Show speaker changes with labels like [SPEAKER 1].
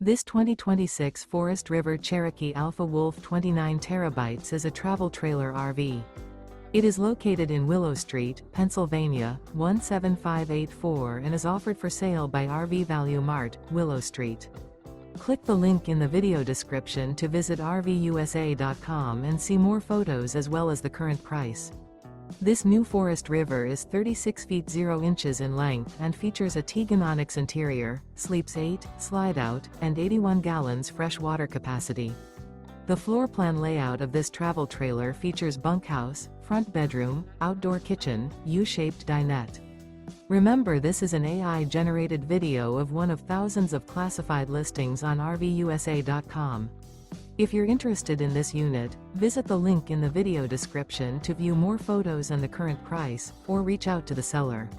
[SPEAKER 1] This 2026 Forest River Cherokee Alpha Wolf 29 terabytes is a travel trailer RV. It is located in Willow Street, Pennsylvania, 17584 and is offered for sale by RV Value Mart, Willow Street. Click the link in the video description to visit RVUSA.com and see more photos as well as the current price. This new Forest River is 36 feet 0 inches in length and features a Teagan Onyx interior, sleeps 8, slide-out, and 81 gallons fresh water capacity. The floor plan layout of this travel trailer features bunkhouse, front bedroom, outdoor kitchen, U-shaped dinette. Remember, this is an AI-generated video of one of thousands of classified listings on RVUSA.com. If you're interested in this unit, visit the link in the video description to view more photos and the current price, or reach out to the seller.